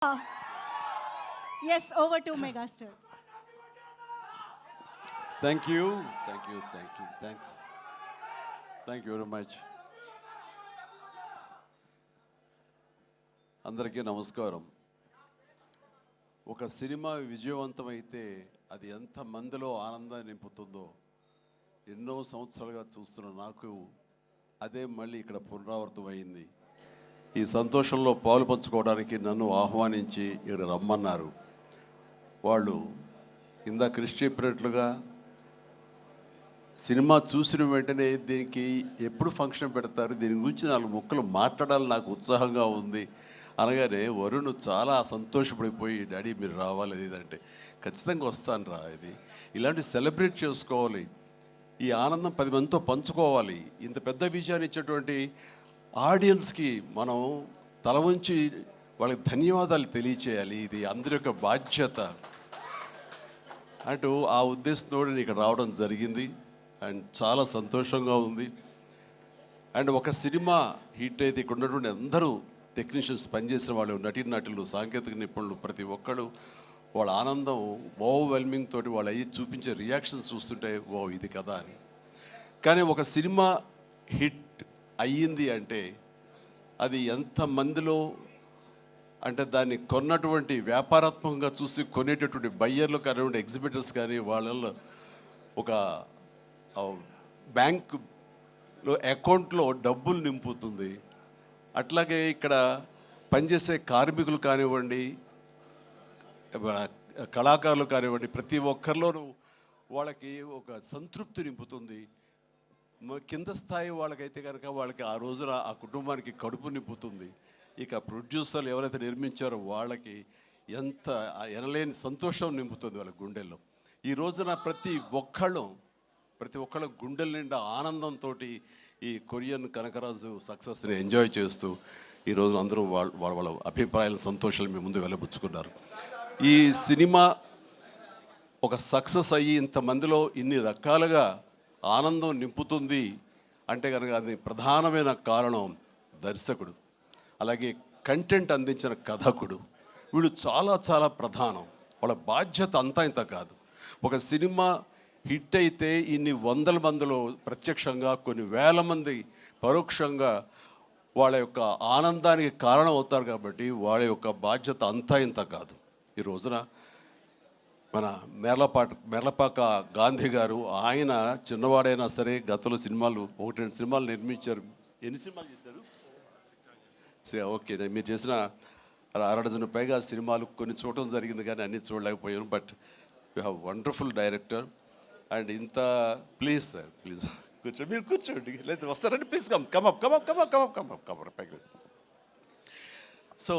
Yes, over to Megastar. Thank you, thank you, thank you, thanks. Thank you very much. అందరికీ నమస్కారం. ఒక cinema విజయవంతమైతే అది ఎంత మందిలో ఆనందాన్ని నింపుతుందో ఎన్నో సంవత్సరాలుగా చూస్తున్న నాకు అదే మళ్ళీ ఇక్కడ పునరావృతం అయింది. ఈ సంతోషంలో పాలు పంచుకోవడానికి నన్ను ఆహ్వానించి ఇక్కడ రమ్మన్నారు. వాళ్ళు ఇందాక కృషి చెప్పినట్లుగా సినిమా చూసిన వెంటనే దీనికి ఎప్పుడు ఫంక్షన్ పెడతారు, దీని గురించి 4 ముక్కలు మాట్లాడాలని నాకు ఉత్సాహంగా ఉంది అనగానే వరుణ్ చాలా సంతోషపడిపోయి, డాడీ మీరు రావాలి లేదంటే ఖచ్చితంగా వస్తాను రా, ఇది ఇలాంటి సెలబ్రేట్ చేసుకోవాలి, ఈ ఆనందం 10 మందితో పంచుకోవాలి. ఇంత పెద్ద విజయాన్ని ఇచ్చేటువంటి ఆడియన్స్కి మనం తల వంచి వాళ్ళకి ధన్యవాదాలు తెలియచేయాలి. ఇది అందరి యొక్క బాధ్యత అంటూ ఆ ఉద్దేశంతో నేను ఇక్కడ రావడం జరిగింది. అండ్ చాలా సంతోషంగా ఉంది. అండ్ ఒక సినిమా హిట్ అయితే ఇక్కడ ఉన్నటువంటి అందరూ టెక్నీషియన్స్, పనిచేసిన వాళ్ళు, నటీనటులు, సాంకేతిక నిపుణులు, ప్రతి ఒక్కరు వాళ్ళ ఆనందం ఓవర్వెల్మింగ్ తోటి వాళ్ళు అయ్యి చూపించే రియాక్షన్స్ చూస్తుంటే ఓ ఇది కదా అని. కానీ ఒక సినిమా హిట్ అయ్యింది అంటే అది ఎంతమందిలో, అంటే దాన్ని కొన్నటువంటి వ్యాపారాత్మకంగా చూసి కొనేటటువంటి బయ్యర్లు కానివ్వండి, ఎగ్జిబిటర్స్ కానీ, వాళ్ళల్లో ఒక బ్యాంకులో అకౌంట్లో డబ్బులు నింపుతుంది. అట్లాగే ఇక్కడ పనిచేసే కార్మికులు కానివ్వండి, కళాకారులు కానివ్వండి, ప్రతి ఒక్కరిలోనూ వాళ్ళకి ఒక సంతృప్తి నింపుతుంది. కింద స్థాయి వాళ్ళకైతే కనుక వాళ్ళకి ఆ రోజున ఆ కుటుంబానికి కడుపు నింపుతుంది. ఇక ప్రొడ్యూసర్లు ఎవరైతే నిర్మించారో వాళ్ళకి ఎంత ఎనలేని సంతోషం నింపుతుంది వాళ్ళ గుండెల్లో. ఈ రోజున ప్రతి ఒక్కళ్ళ గుండెల నిండా ఆనందంతో ఈ కొరియన్ కనకరాజు సక్సెస్ని ఎంజాయ్ చేస్తూ ఈరోజు అందరూ వాళ్ళ అభిప్రాయాల సంతోషాలు మీ ముందు వెళ్ళబుచ్చుకున్నారు. ఈ సినిమా ఒక సక్సెస్ అయ్యి ఇంతమందిలో ఇన్ని రకాలుగా ఆనందం నింపుతుంది అంటే కనుక అది ప్రధానమైన కారణం దర్శకుడు, అలాగే కంటెంట్ అందించిన కథకుడు. వీడు చాలా చాలా ప్రధానం. వాళ్ళ బాధ్యత అంతా ఇంత కాదు. ఒక సినిమా హిట్ అయితే ఇన్ని వందల మందిలో ప్రత్యక్షంగా, కొన్ని వేల మంది పరోక్షంగా వాళ్ళ యొక్క ఆనందానికి కారణం అవుతారు. కాబట్టి వాళ్ళ యొక్క బాధ్యత అంతా ఇంత కాదు. ఈ రోజున మన మేర్లపాక గాంధీ గారు, ఆయన చిన్నవాడైనా సరే గతంలో సినిమాలు 1-2 సినిమాలు నిర్మించారు. ఎన్ని సినిమాలు చేశారు? ఓకే, మీరు చేసిన 6 డజన్ పైగా సినిమాలు కొన్ని చూడటం జరిగింది, కానీ అన్నీ చూడలేకపోయాను. But you have wonderful director. And ఇంత ప్లీజ్ సార్, ప్లీజ్ కూర్చోండి, మీరు కూర్చోండి, లేదు వస్తారండి, ప్లీజ్ కమ్ పైకి. సో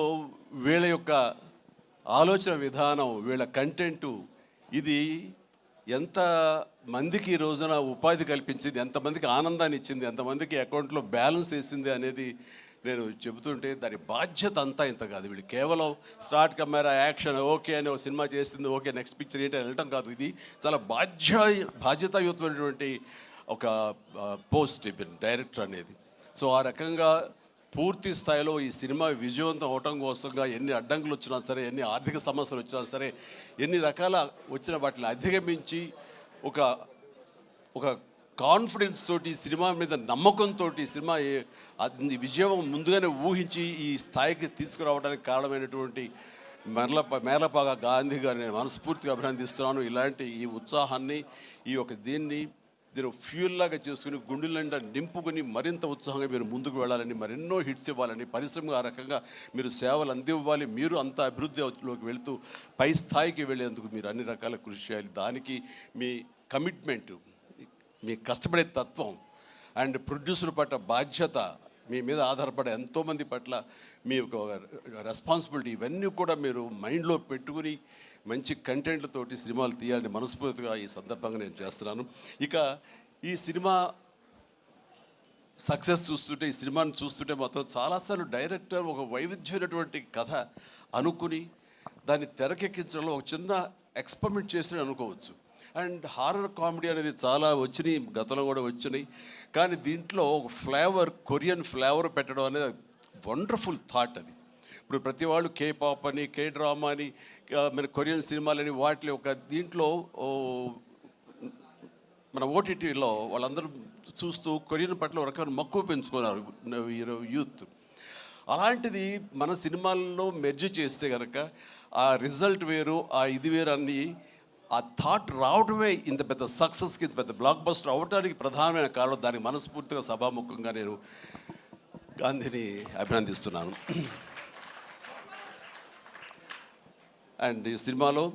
వీళ్ళ యొక్క ఆలోచన విధానం, వీళ్ళ కంటెంటు, ఇది ఎంత మందికి ఈ రోజున ఉపాధి కల్పించింది, ఎంతమందికి ఆనందాన్ని ఇచ్చింది, ఎంతమందికి అకౌంట్లో బ్యాలెన్స్ వేసింది అనేది నేను చెబుతుంటే దాని బాధ్యత అంతా ఇంత కాదు. వీళ్ళు కేవలం స్టార్ట్ కెమెరా యాక్షన్ ఓకే అని ఒక సినిమా చేసింది, ఓకే నెక్స్ట్ పిక్చర్ ఏంటి అని వెళ్ళటం కాదు. ఇది చాలా బాధ్యతాయుతమైనటువంటి ఒక పోస్ట్ డైరెక్టర్ అనేది. సో ఆ రకంగా పూర్తి స్థాయిలో ఈ సినిమా విజయవంతం అవటం కోసంగా ఎన్ని అడ్డంకులు వచ్చినా సరే, ఎన్ని ఆర్థిక సమస్యలు వచ్చినా సరే, ఎన్ని రకాల వచ్చిన వాటిని అధిగమించి ఒక కాన్ఫిడెన్స్ తోటి, సినిమా మీద నమ్మకంతో సినిమా విజయం ముందుగానే ఊహించి ఈ స్థాయికి తీసుకురావడానికి కారణమైనటువంటి మేర్లపాక గాంధీ గారిని నేను మనస్ఫూర్తిగా అభినందిస్తున్నాను. ఇలాంటి ఈ ఉత్సాహాన్ని, ఈ యొక్క దీన్ని ఫ్యూల్ లాగా చేసుకుని గుండెల నిండా నింపుకొని మరింత ఉత్సాహంగా మీరు ముందుకు వెళ్ళాలని, మరెన్నో హిట్స్ ఇవ్వాలని, పరిశ్రమ ఆ రకంగా మీరు సేవలు అందివ్వాలి, మీరు అంత అభివృద్ధిలోకి వెళుతూ పై స్థాయికి వెళ్ళేందుకు మీరు అన్ని రకాల కృషి చేయాలి. దానికి మీ కమిట్మెంటు, మీ కష్టపడే తత్వం అండ్ ప్రొడ్యూసర్ పట్ల బాధ్యత, మీ మీద ఆధారపడే ఎంతోమంది పట్ల మీ యొక్క రెస్పాన్సిబిలిటీ, ఇవన్నీ కూడా మీరు మైండ్లో పెట్టుకుని మంచి కంటెంట్లతోటి సినిమాలు తీయాలని మనస్ఫూర్తిగా ఈ సందర్భంగా నేను చేస్తున్నాను. ఇక ఈ సినిమా సక్సెస్ చూస్తుంటే, ఈ సినిమాని చూస్తుంటే మాత్రం చాలాసార్లు డైరెక్టర్ ఒక వైవిధ్యమైనటువంటి కథ అనుకుని దాన్ని తెరకెక్కించడంలో ఒక చిన్న ఎక్స్పెరిమెంట్ చేసి అనుకోవచ్చు. అండ్ హారర్ కామెడీ అనేది చాలా వచ్చినాయి, గతంలో కూడా వచ్చినాయి. కానీ దీంట్లో ఒక ఫ్లేవర్, కొరియన్ ఫ్లేవర్ పెట్టడం అనేది వండర్ఫుల్ థాట్ అది. ఇప్పుడు ప్రతి వాళ్ళు కే పాప్ అని, కే డ్రామా అని, మన కొరియన్ సినిమాలని వాటి ఒక దీంట్లో మన ఓటీటీలో వాళ్ళందరూ చూస్తూ కొరియన్ పట్ల ఒక రకమైన మక్కువ పెంచుకున్నారు యూత్. అలాంటిది మన సినిమాల్లో మెర్జ్ చేస్తే కనుక ఆ రిజల్ట్ వేరు, ఆ ఇది వేరు అన్ని ఆ థాట్ రావడమే ఇంత పెద్ద సక్సెస్కి, ఇంత పెద్ద బ్లాక్ బస్టర్ అవ్వడానికి ప్రధానమైన కారణం. దానికి మనస్ఫూర్తిగా సభాముఖంగా నేను గాంధీని అభినందిస్తున్నాను. అండ్ ఈ సినిమాలో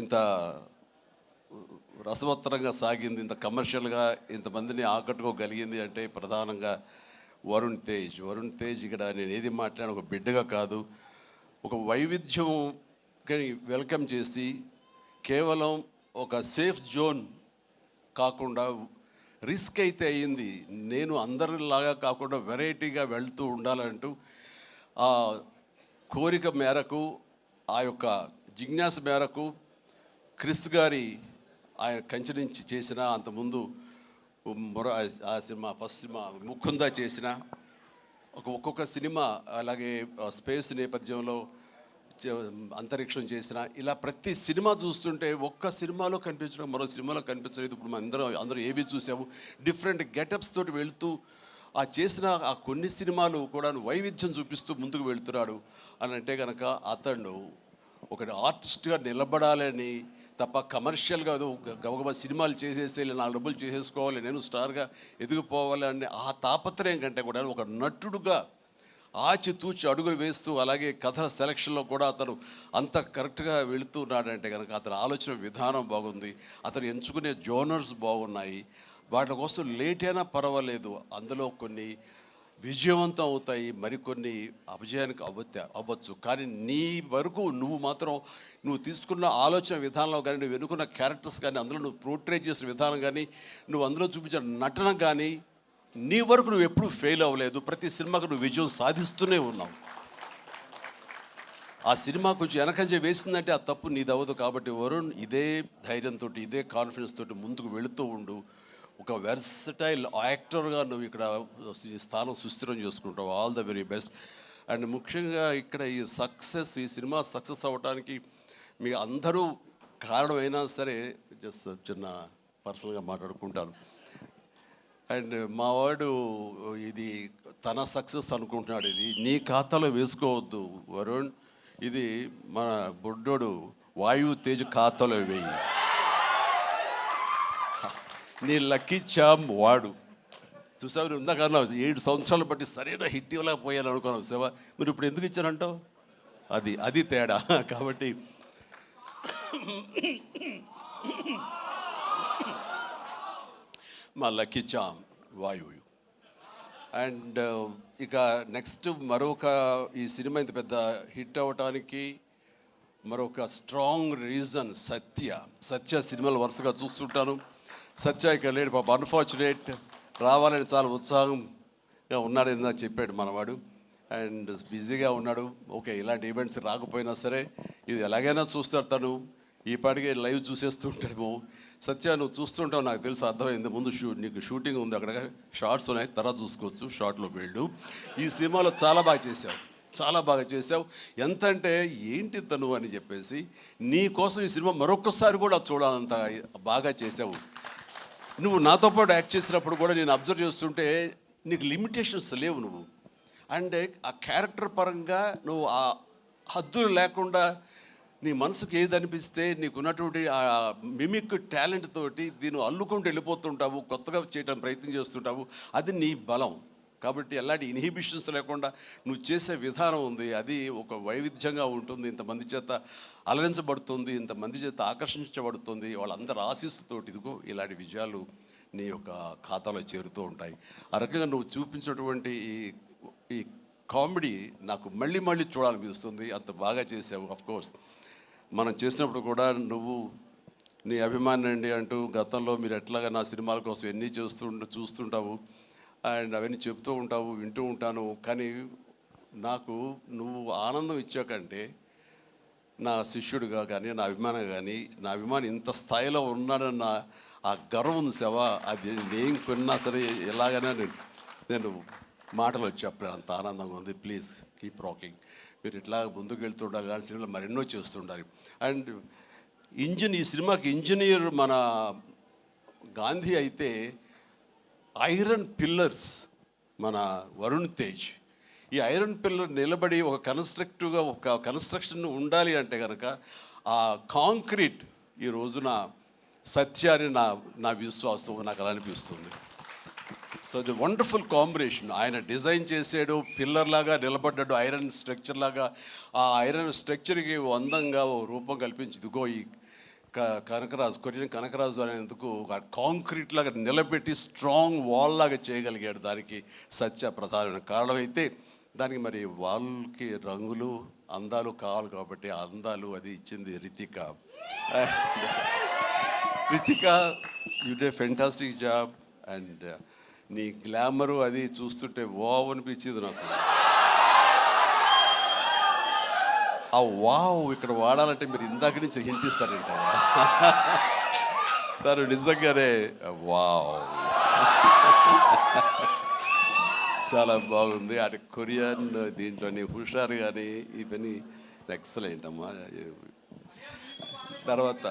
ఇంత రసవత్తరంగా సాగింది, ఇంత కమర్షియల్గా ఇంతమందిని ఆకట్టుకోగలిగింది అంటే ప్రధానంగా వరుణ్ తేజ్ ఇక్కడ నేను ఏది మాట్లాడిన ఒక బిడ్డగా కాదు, ఒక వైవిధ్యం వెల్కమ్ చేసి కేవలం ఒక సేఫ్ జోన్ కాకుండా రిస్క్ అయితే అయ్యింది, నేను అందరిలాగా కాకుండా వెరైటీగా వెళ్తూ ఉండాలంటూ ఆ కోరిక మేరకు, ఆ యొక్క జిజ్ఞాస మేరకు క్రిస్ గారి ఆయన కంచె నుంచి చేసిన, అంతకుముందు ఆ సినిమా ఫస్ట్ సినిమా ముకుందా చేసిన ఒక్కొక్క సినిమా, అలాగే స్పేస్ నేపథ్యంలో అంతరిక్షం చేసిన, ఇలా ప్రతి సినిమా చూస్తుంటే ఒక్క సినిమాలో కనిపించడం మరో సినిమాలో కనిపించలేదు. ఇప్పుడు మనం అందరూ ఏవి చూసాము, డిఫరెంట్ గెటప్స్ తోటి వెళ్తూ ఆ చేసిన ఆ కొన్ని సినిమాలు కూడా వైవిధ్యం చూపిస్తూ ముందుకు వెళ్తున్నాడు అని అంటే కనుక అతను ఒక ఆర్టిస్ట్గా నిలబడాలని తప్ప కమర్షియల్గా గబగబా సినిమాలు చేసేసి 4 డబ్బులు చేసేసుకోవాలి, నేను స్టార్గా ఎదిగిపోవాలి అనే ఆ తాపత్రయం కంటే కూడా ఒక నటుడుగా ఆచితూచి అడుగులు వేస్తూ, అలాగే కథ సెలక్షన్లో కూడా అతను అంత కరెక్ట్గా వెళుతున్నాడంటే కనుక అతని ఆలోచన విధానం బాగుంది, అతను ఎంచుకునే జోనర్స్ బాగున్నాయి. వాటి కోసం లేట్ అయినా పర్వాలేదు, అందులో కొన్ని విజయవంతం అవుతాయి, మరికొన్ని అపజయానికి అవ్వచ్చు. కానీ నీ వరకు నువ్వు మాత్రం నువ్వు తీసుకున్న ఆలోచన విధానంలో కానీ, నువ్వు ఎన్నుకున్న క్యారెక్టర్స్ కానీ, అందులో నువ్వు పోర్ట్రే చేసిన విధానం కానీ, నువ్వు అందులో చూపించిన నటన కానీ, నీ వరకు నువ్వు ఎప్పుడూ ఫెయిల్ అవ్వలేదు. ప్రతి సినిమాకు నువ్వు విజయం సాధిస్తూనే ఉన్నావు. ఆ సినిమా కొంచెం వెనకంజ వేసిందంటే ఆ తప్పు నీది అవ్వదు. కాబట్టి వరుణ్ ఇదే ధైర్యంతో, ఇదే కాన్ఫిడెన్స్ తోటి ముందుకు వెళుతూ ఉండు. ఒక వెర్సటైల్ యాక్టర్గా నువ్వు ఇక్కడ ఈ స్థానం సుస్థిరం చేసుకుంటావు. All the very best. And ముఖ్యంగా ఇక్కడ ఈ సినిమా సక్సెస్ అవ్వడానికి మీ అందరూ కారణమైనా సరే, జస్ట్ చిన్న పర్సనల్గా మాట్లాడుకుంటాను. అండ్ మావాడు ఇది తన సక్సెస్ అనుకుంటున్నాడు, ఇది నీ ఖాతాలో వేసుకోవద్దు వరుణ్, ఇది మన బుడ్డోడు వాయువు తేజ్ ఖాతాలో వేయి. నీ లక్కీ చామ్ వాడు. చూసావు, నువ్వు ఇందాక అన్నావు 7 సంవత్సరాలు బట్టి సరైన హిట్ ఇవ్వలేకపోయాను అనుకున్నావు సేవ, మీరు ఇప్పుడు ఎందుకు ఇచ్చారంటావు? అది తేడా. కాబట్టి మా లక్కీ చామ్ వాయువు. అండ్ ఇక నెక్స్ట్ మరొక ఈ సినిమా ఇంత పెద్ద హిట్ అవ్వటానికి మరొక స్ట్రాంగ్ రీజన్ సత్య సినిమాలు వరుసగా చూస్తుంటాను. సత్య ఇక్కడ లేడు పాప, అన్ఫార్చునేట్. రావాలని చాలా ఉత్సాహంగా ఉన్నాడని నాకు చెప్పాడు మనవాడు. అండ్ బిజీగా ఉన్నాడు. ఓకే, ఇలాంటి ఈవెంట్స్ రాకపోయినా సరే ఇది ఎలాగైనా చూస్తాడు తను. ఈ పాటికి లైవ్ చూసేస్తుంటాడేమో. సత్య నువ్వు చూస్తుంటావు, నాకు తెలుసు, అర్థమైంది. ముందు నీకు షూటింగ్ ఉంది, అక్కడ షార్ట్స్ ఉన్నాయి, తర్వాత చూసుకోవచ్చు, షార్ట్లోకి వెళ్ళు. ఈ సినిమాలో చాలా బాగా చేసావు. ఎంత అంటే ఏంటి తను అని చెప్పేసి నీ కోసం ఈ సినిమా మరొకసారి కూడా చూడాలంత బాగా చేసావు. నువ్వు నాతో పాటు యాక్ట్ చేసినప్పుడు కూడా నేను అబ్జర్వ్ చేస్తుంటే నీకు లిమిటేషన్స్ లేవు నువ్వు. అండ్ ఆ క్యారెక్టర్ పరంగా నువ్వు ఆ హద్దులు లేకుండా నీ మనసుకు ఏది అనిపిస్తే నీకున్నటువంటి ఆ మిమిక్ టాలెంట్ తోటి దీన్ని అల్లుకుంటూ వెళ్ళిపోతుంటావు, కొత్తగా చేయడానికి ప్రయత్నం చేస్తుంటావు. అది నీ బలం. కాబట్టి ఎలాంటి ఇన్హిబిషన్స్ లేకుండా నువ్వు చేసే విధానం ఉంది, అది ఒక వైవిధ్యంగా ఉంటుంది. ఇంతమంది చేత అలరించబడుతుంది, ఇంతమంది చేత ఆకర్షించబడుతుంది. వాళ్ళందరూ ఆశీస్సుతోటి ఇదిగో ఇలాంటి విజయాలు నీ యొక్క ఖాతాలో చేరుతూ ఉంటాయి. ఆ రకంగా నువ్వు చూపించినటువంటి ఈ కామెడీ నాకు మళ్ళీ చూడాలనిపిస్తుంది. అంత బాగా చేసావు. అఫ్కోర్స్ మనం చేసినప్పుడు కూడా నువ్వు నీ అభిమాని అండి అంటూ గతంలో మీరు ఎట్లాగా నా సినిమాల కోసం ఎన్ని చూస్తుంటావు అండ్ అవన్నీ చెప్తూ ఉంటావు, వింటూ ఉంటాను. కానీ నాకు నువ్వు ఆనందం ఇచ్చాకంటే నా శిష్యుడిగా కానీ, నా అభిమాని ఇంత స్థాయిలో ఉన్నాడన్న ఆ గర్వం ఉంది సేవ. అది నేను కొన్నా సరే ఎలాగైనా నేను మాటలు చెప్పలేను, అంత ఆనందంగా ఉంది. ప్లీజ్ కీప్ రాకింగ్, మీరు ఇట్లా ముందుకు వెళ్తుండాలి, ఇలాంటి సినిమాలు మరెన్నో చేస్తుండాలి. అండ్ ఈ సినిమాకి ఇంజనీర్ మన గాంధీ అయితే ఐరన్ పిల్లర్స్ మన వరుణ్ తేజ్. ఈ ఐరన్ పిల్లర్ నిలబడి ఒక కన్స్ట్రక్టివ్గా ఒక కన్స్ట్రక్షన్ ఉండాలి అంటే కనుక ఆ కాంక్రీట్ ఈ రోజున సత్యాన్ని నా విశ్వాసం, నాకు అలా అనిపిస్తుంది. So the wonderful combination. ఆయన డిజైన్ చేసాడు, పిల్లర్ లాగా నిలబడ్డాడు, ఐరన్ స్ట్రక్చర్ లాగా. ఆ ఐరన్ స్ట్రక్చర్కి అందంగా ఓ రూపం కల్పించి ఇదిగో ఈ కనకరాజు, కొరియన్ కనకరాజు అనేందుకు కాంక్రీట్ లాగా నిలబెట్టి స్ట్రాంగ్ వాల్ లాగా చేయగలిగాడు. దానికి సత్య ప్రధానమైన కారణం అయితే, దానికి మరి వాళ్ళకి రంగులు అందాలు కావాలి కాబట్టి ఆ అందాలు అది ఇచ్చింది Ritika. Ritika, you day fantastic job. And నీ గ్లామరు అది చూస్తుంటే వావ్ అనిపించింది నాకు. ఆ వావ్ ఇక్కడ వాడాలంటే మీరు ఇందాక నుంచి హింట్ ఇస్తారంట. తను నిజంగానే వావ్ చాలా బాగుంది. అది కొరియన్ దీంట్లోని హుషారు కానీ ఇవన్నీ ఎక్సలెంట్ అమ్మా. తర్వాత